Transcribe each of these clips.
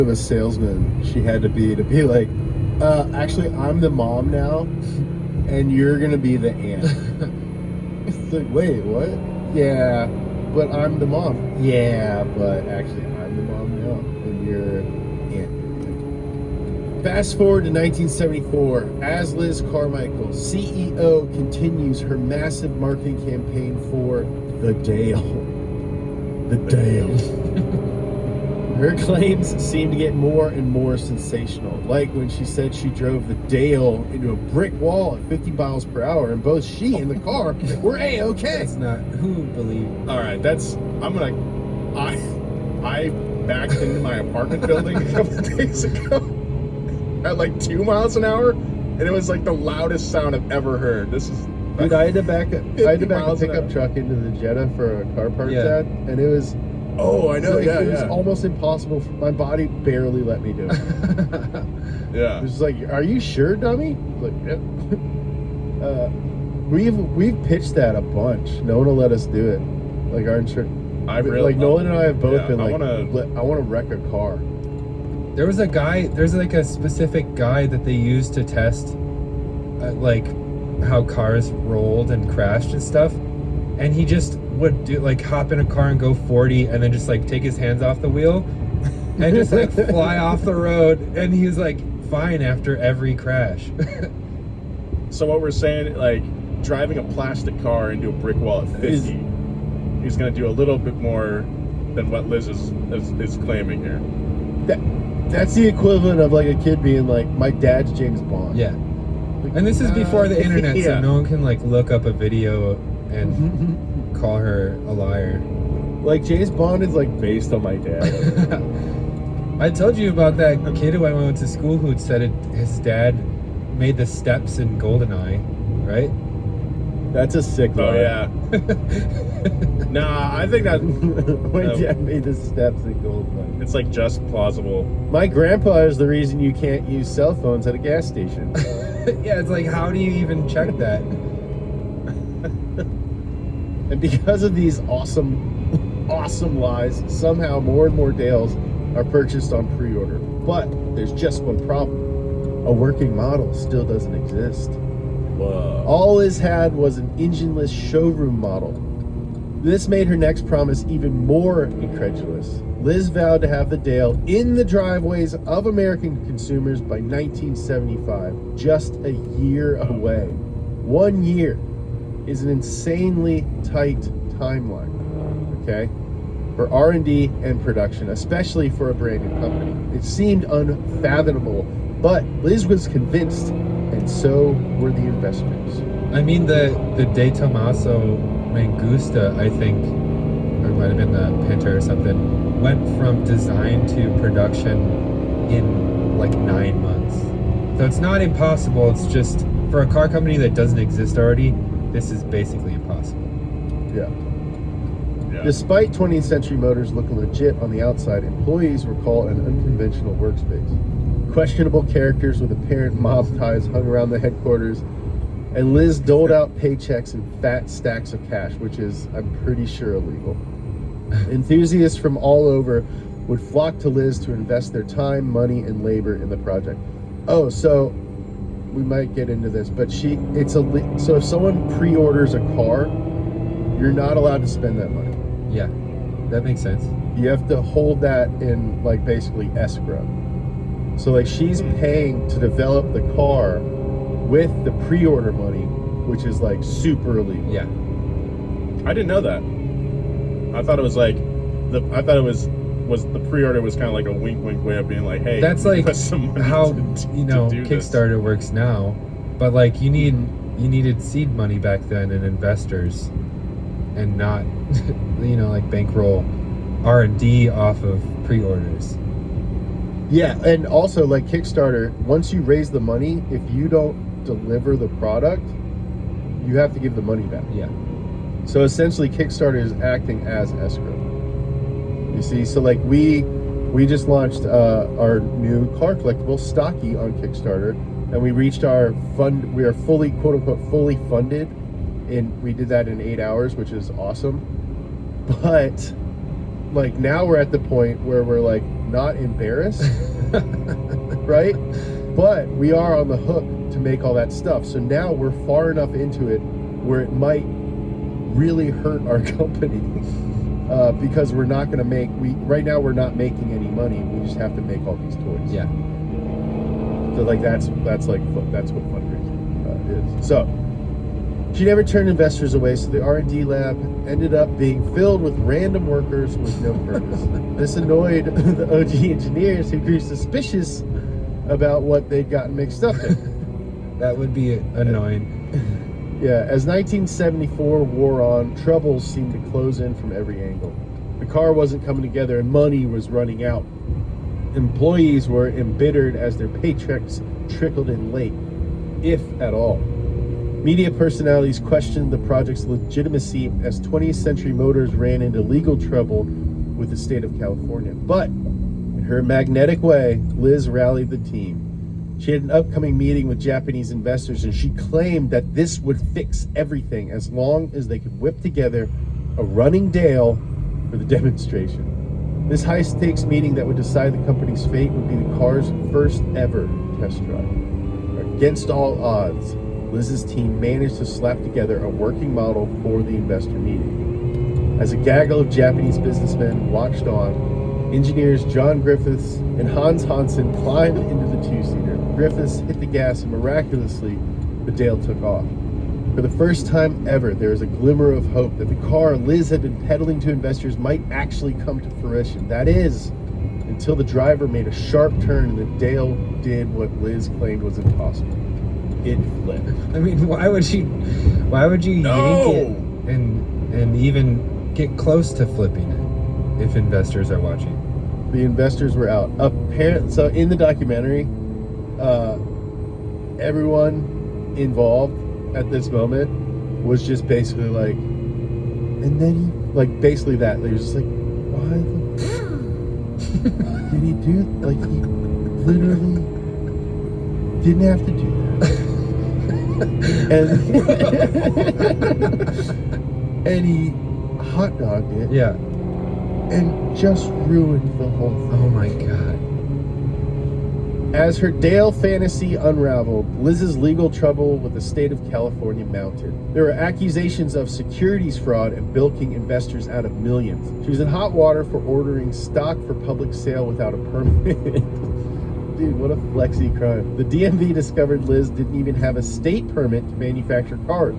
of a salesman she had to be like, actually, I'm the mom now, and you're gonna be the aunt. It's like, wait, what? Yeah, but I'm the mom. Yeah, but actually, I'm the mom now, and you're aunt. Fast forward to 1974, as Liz Carmichael, CEO, continues her massive marketing campaign for the Dale. The Dale. Her claims seem to get more and more sensational, like when she said she drove the Dale into a brick wall at 50 miles per hour, and both she and the car were A-OK. That's not who believed. All right, I backed into my apartment building a couple of days ago at like 2 miles an hour, and it was like the loudest sound I've ever heard. This is Dude, I had to back a 50 pickup truck into the Jetta for a car parts ad, and it was... Oh, I know, it was almost impossible. My body barely let me do it. Yeah. It was like, are you sure, dummy? Like, yep. We've pitched that a bunch. No one will let us do it. Like our insurance. Nolan and I have both been like, I want to wreck a car. There's like a specific guy that they used to test, like how cars rolled and crashed and stuff, and he just would do like hop in a car and go 40 and then just like take his hands off the wheel and just like fly off the road, and he was like fine after every crash. So what we're saying, like driving a plastic car into a brick wall at 50, he's going to do a little bit more than what Liz is claiming here. That's the equivalent of like a kid being like, my dad's James Bond. Yeah. And this is before the internet, so no one can like look up a video and call her a liar. Like James Bond is like based on my dad. I told you about that kid who I went to school who said his dad made the steps in GoldenEye, right? That's a sick lie. Oh yeah. Nah, I think that my dad made the steps in GoldenEye. It's like just plausible. My grandpa is the reason you can't use cell phones at a gas station. Yeah, it's like, how do you even check that? And because of these awesome lies, somehow more and more Dales are purchased on pre-order. But there's just one problem. A working model still doesn't exist. Whoa. All Liz had was an engineless showroom model. This made her next promise even more incredulous. Liz vowed to have the Dale in the driveways of American consumers by 1975, just a year away. 1 year is an insanely tight timeline, okay, for R&D and production, especially for a brand new company. It seemed unfathomable, but Liz was convinced, and so were the investors. I mean, the De Tomaso Mangusta, I think, or it might have been the Pinter or something, went from design to production in like 9 months. So it's not impossible, it's just, for a car company that doesn't exist already, this is basically impossible. Yeah. Despite 20th Century Motors looking legit on the outside, employees recall an unconventional workspace. Questionable characters with apparent mob ties hung around the headquarters, and Liz doled out paychecks and fat stacks of cash, which is, I'm pretty sure, illegal. Enthusiasts from all over would flock to Liz to invest their time, money, and labor in the project. Oh, so we might get into this, but so if someone pre-orders a car, you're not allowed to spend that money. Yeah, that makes sense. You have to hold that in like basically escrow. So like she's paying to develop the car with the pre-order money, which is like super illegal. Yeah. I didn't know that. I thought it was like the pre-order was kind of like a wink way of being like, hey, that's like put some money how to do Kickstarter this. works now, but like you needed seed money back then and investors, and not like bankroll R&D off of pre-orders. Yeah, and also like Kickstarter, once you raise the money, if you don't deliver the product, you have to give the money back. Yeah. So essentially Kickstarter is acting as escrow. You see, so like we just launched our new car collectible Stocky on Kickstarter, and we reached our fund. We are fully, quote unquote, fully funded, and we did that in 8 hours, which is awesome. But like now we're at the point where we're like not embarrassed, right? But we are on the hook to make all that stuff. So now we're far enough into it where it might really hurt our company because we're not going to make. Right now we're not making any money. We just have to make all these toys. Yeah. So like that's what fundraising is. So she never turned investors away. So the R&D lab ended up being filled with random workers with no purpose. This annoyed the OG engineers, who grew suspicious about what they'd gotten mixed up in. That would be annoying. Yeah, as 1974 wore on, troubles seemed to close in from every angle. The car wasn't coming together and money was running out. Employees were embittered as their paychecks trickled in late, if at all. Media personalities questioned the project's legitimacy as 20th Century Motors ran into legal trouble with the state of California. But in her magnetic way, Liz rallied the team. She had an upcoming meeting with Japanese investors, and she claimed that this would fix everything as long as they could whip together a running Dale for the demonstration. This high-stakes meeting that would decide the company's fate would be the car's first ever test drive. Against all odds, Liz's team managed to slap together a working model for the investor meeting. As a gaggle of Japanese businessmen watched on, engineers John Griffiths and Hans Hansen climbed into the two-seater. Griffiths hit the gas and miraculously, the Dale took off. For the first time ever, there was a glimmer of hope that the car Liz had been peddling to investors might actually come to fruition. That is, until the driver made a sharp turn and the Dale did what Liz claimed was impossible. It flipped. I mean, why would you yank it and even get close to flipping it if investors are watching? The investors were out. So in the documentary, everyone involved at this moment was just basically like, and then he, like, basically that. They were just like, why did he do, like, he literally didn't have to do that. and he hot dogged it. Yeah. And just ruined the whole thing. Oh my God. As her Dale fantasy unraveled, Liz's legal trouble with the state of California mounted. There were accusations of securities fraud and bilking investors out of millions. She was in hot water for ordering stock for public sale without a permit. Dude, what a flexi crime. The DMV discovered Liz didn't even have a state permit to manufacture cars.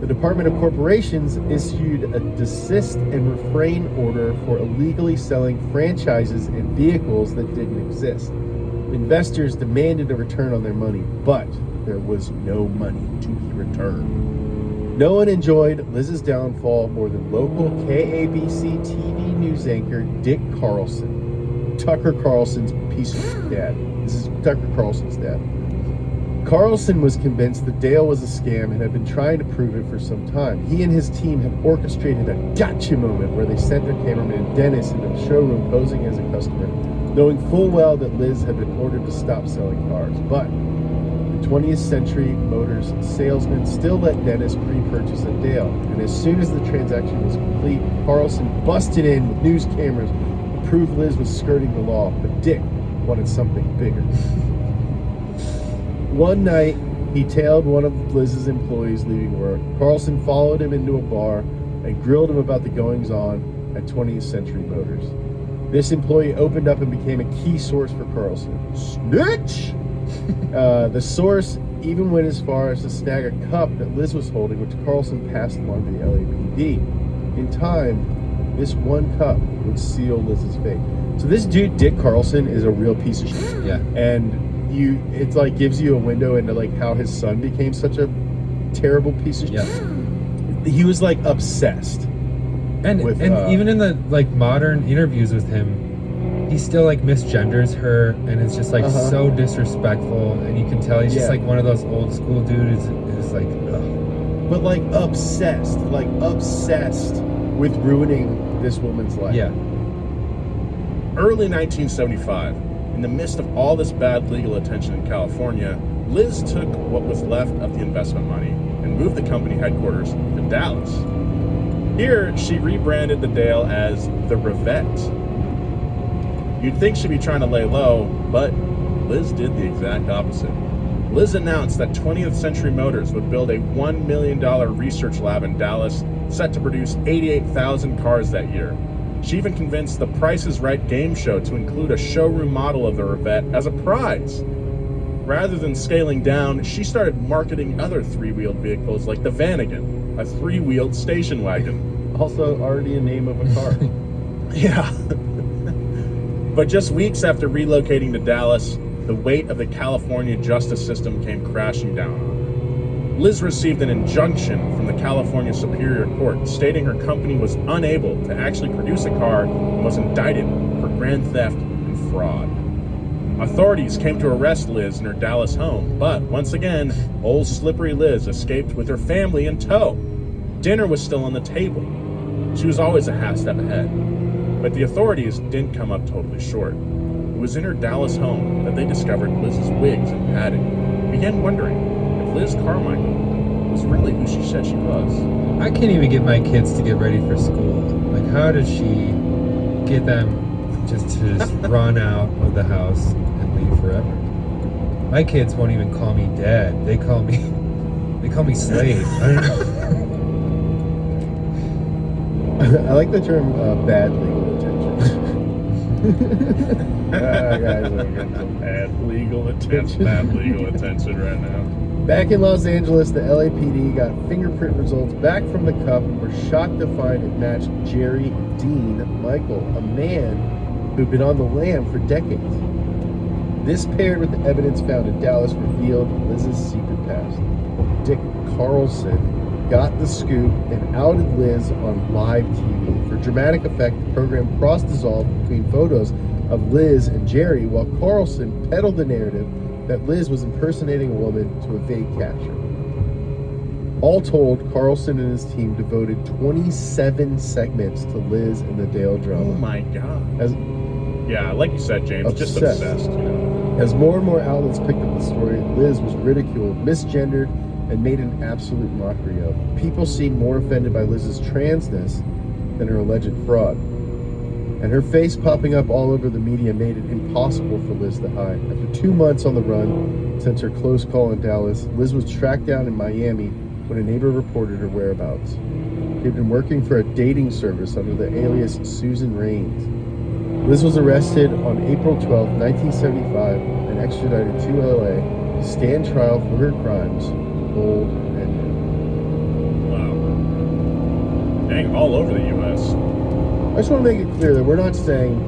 The Department of Corporations issued a desist and refrain order for illegally selling franchises and vehicles that didn't exist. Investors demanded a return on their money, but there was no money to be returned. No one enjoyed Liz's downfall more than local KABC TV news anchor Dick Carlson, Tucker Carlson's piece of dad. This is Tucker Carlson's dad. Carlson was convinced that Dale was a scam and had been trying to prove it for some time. He and his team had orchestrated a gotcha moment where they sent their cameraman Dennis into the showroom posing as a customer, knowing full well that Liz had been ordered to stop selling cars. But the 20th Century Motors salesman still let Dennis pre-purchase a Dale, and as soon as the transaction was complete, Carlson busted in with news cameras to prove Liz was skirting the law, but Dick wanted something bigger. One night, he tailed one of Liz's employees leaving work. Carlson followed him into a bar and grilled him about the goings-on at 20th Century Motors. This employee opened up and became a key source for Carlson. Snitch! The source even went as far as to snag a cup that Liz was holding, which Carlson passed along to the LAPD. In time, this one cup would seal Liz's fate. So this dude, Dick Carlson, is a real piece of shit. Yeah. And it's like gives you a window into like how his son became such a terrible piece of shit. Yeah. He was like obsessed. And even in the like modern interviews with him, he still like misgenders her and it's just like so disrespectful, and you can tell he's just like one of those old school dudes is like ugh. But like obsessed with ruining this woman's life. Yeah. Early 1975, in the midst of all this bad legal attention in California, Liz took what was left of the investment money and moved the company headquarters to Dallas. Here, she rebranded the Dale as the Revette. You'd think she'd be trying to lay low, but Liz did the exact opposite. Liz announced that 20th Century Motors would build a $1 million research lab in Dallas, set to produce 88,000 cars that year. She even convinced the Price is Right game show to include a showroom model of the Revette as a prize. Rather than scaling down, she started marketing other three-wheeled vehicles like the Vanagon, a three-wheeled station wagon. Also, already a name of a car. Yeah. But just weeks after relocating to Dallas, the weight of the California justice system came crashing down on her. Liz received an injunction from the California Superior Court stating her company was unable to actually produce a car and was indicted for grand theft and fraud. Authorities came to arrest Liz in her Dallas home, but once again, old slippery Liz escaped with her family in tow. Dinner was still on the table. She was always a half step ahead. But the authorities didn't come up totally short. It was in her Dallas home that they discovered Liz's wigs and padding, and began wondering if Liz Carmichael was really who she said she was. I can't even get my kids to get ready for school. Like, how did she get them just to run out of the house and leave forever? My kids won't even call me dad. They call me slave. I don't know. I like the term bad legal attention. Guys, I'm getting some bad legal attention. Bad legal attention right now. Back in Los Angeles, the LAPD got fingerprint results back from the cup and were shocked to find it matched Jerry Dean Michael, a man who'd been on the lam for decades. This paired with the evidence found in Dallas revealed Liz's secret past. Dick Carlson got the scoop and outed Liz on live TV. For dramatic effect, the program cross-dissolved between photos of Liz and Jerry, while Carlson peddled the narrative that Liz was impersonating a woman to evade capture. All told, Carlson and his team devoted 27 segments to Liz and the Dale drama. Oh my God. Yeah, like you said, James, just Obsessed. obsessed. You know? As more and more outlets picked up the story, Liz was ridiculed, misgendered, and made an absolute mockery of. People seemed more offended by Liz's transness than her alleged fraud. And her face popping up all over the media made it impossible for Liz to hide. After 2 months on the run since her close call in Dallas, Liz was tracked down in Miami when a neighbor reported her whereabouts. She had been working for a dating service under the alias Susan Raines. Liz was arrested on April 12, 1975, and extradited to LA to stand trial for her crimes, old and new. Wow. Dang, all over the U.S. I just want to make it clear that we're not saying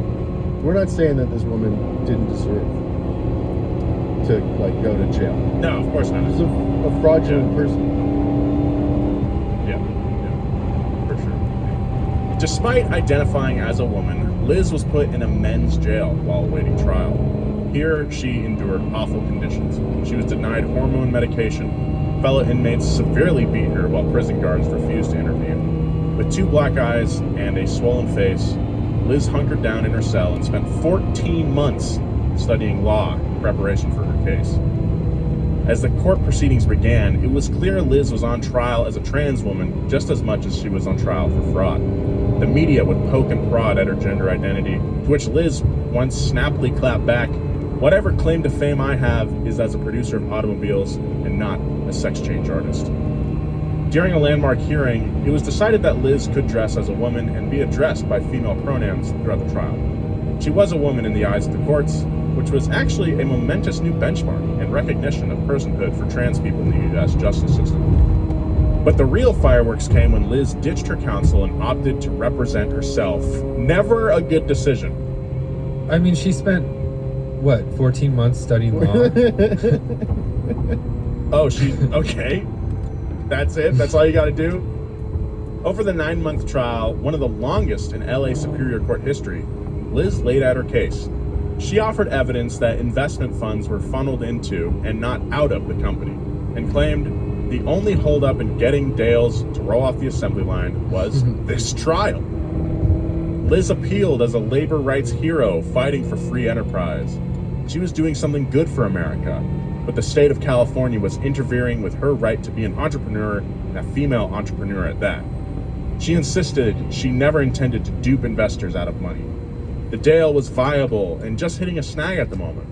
that this woman didn't deserve to go to jail. No, of course not. She's a fraudulent person. Yeah, for sure. Despite identifying as a woman, Liz was put in a men's jail while awaiting trial. Here, she endured awful conditions. She was denied hormone medication. Fellow inmates severely beat her while prison guards refused to intervene. With 2 black eyes and a swollen face, Liz hunkered down in her cell and spent 14 months studying law in preparation for her case. As the court proceedings began, it was clear Liz was on trial as a trans woman just as much as she was on trial for fraud. The media would poke and prod at her gender identity, to which Liz once snappily clapped back, "Whatever claim to fame I have is as a producer of automobiles and not a sex change artist." During a landmark hearing, it was decided that Liz could dress as a woman and be addressed by female pronouns throughout the trial. She was a woman in the eyes of the courts, which was actually a momentous new benchmark and recognition of personhood for trans people in the U.S. justice system. But the real fireworks came when Liz ditched her counsel and opted to represent herself. Never a good decision. I mean, she spent, 14 months studying law? Oh, okay. That's it? That's all you got to do? Over the 9-month trial, one of the longest in LA Superior Court history, Liz laid out her case. She offered evidence that investment funds were funneled into and not out of the company, and claimed the only holdup in getting Dales to roll off the assembly line was this trial. Liz appealed as a labor rights hero fighting for free enterprise. She was doing something good for America, but the state of California was interfering with her right to be an entrepreneur, and a female entrepreneur at that. She insisted she never intended to dupe investors out of money. The Dale was viable and just hitting a snag at the moment.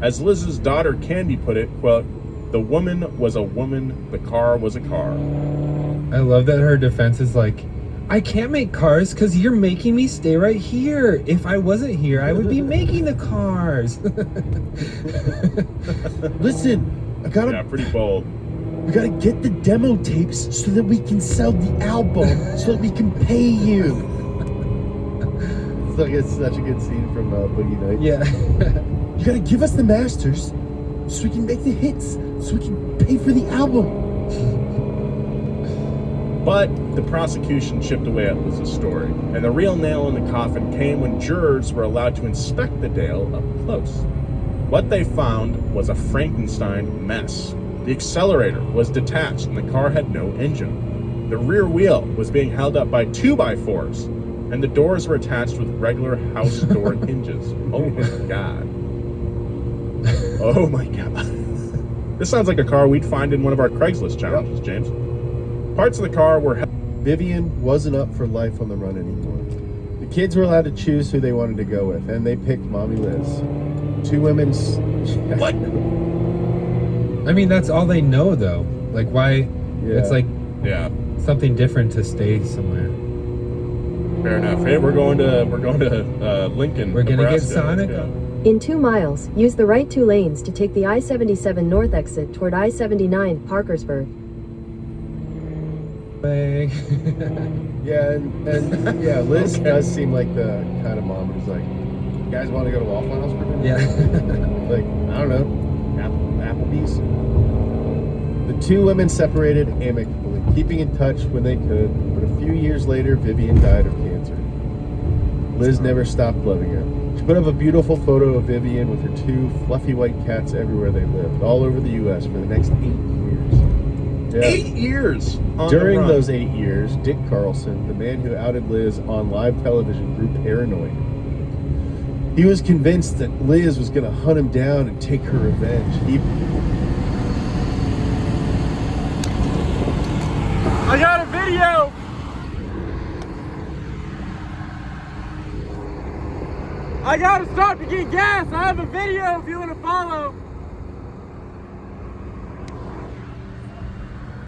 As Liz's daughter Candy put it, quote, "The woman was a woman, the car was a car." I love that her defense is like, I can't make cars because you're making me stay right here. If I wasn't here, I would be making the cars. Listen, Yeah, pretty bold. we gotta get the demo tapes so that we can sell the album, so that we can pay you. It's like it's such a good scene from Boogie Nights. Yeah. You gotta give us the masters so we can make the hits, so we can pay for the album. But the prosecution chipped away at Liz's story, and the real nail in the coffin came when jurors were allowed to inspect the Dale up close. What they found was a Frankenstein mess. The accelerator was detached and the car had no engine. The rear wheel was being held up by 2x4s, and the doors were attached with regular house door hinges. Oh my god. Oh my god. This sounds like a car we'd find in one of our Craigslist challenges, James. Parts of the car were... Vivian wasn't up for life on the run anymore. The kids were allowed to choose who they wanted to go with, and they picked Mommy Liz. Two women's... What? I mean, that's all they know, though. Like, why? Yeah. It's like Yeah, something different to stay somewhere. fair enough. Hey, we're going to Lincoln. We're gonna get Nebraska. Sonic. Yeah. In 2 miles, use the right 2 lanes to take the I-77 north exit toward I-79 Parkersburg. Bang. Yeah, and yeah, Liz does seem like the kind of mom who's like, you guys want to go to Waffle House for dinner? Yeah. Like, I don't know, Applebee's? The two women separated amicably, keeping in touch when they could, but a few years later, Vivian died of cancer. Liz never stopped loving her. She put up a beautiful photo of Vivian with her 2 fluffy white cats everywhere they lived, all over the U.S. for the next 8 years. Yeah. 8 years on the During run. those 8 years, Dick Carlson, the man who outed Liz on live television, grew paranoid. He was convinced that Liz was going to hunt him down and take her revenge. I got a video! I gotta stop to get gas! I have a video if you want to follow!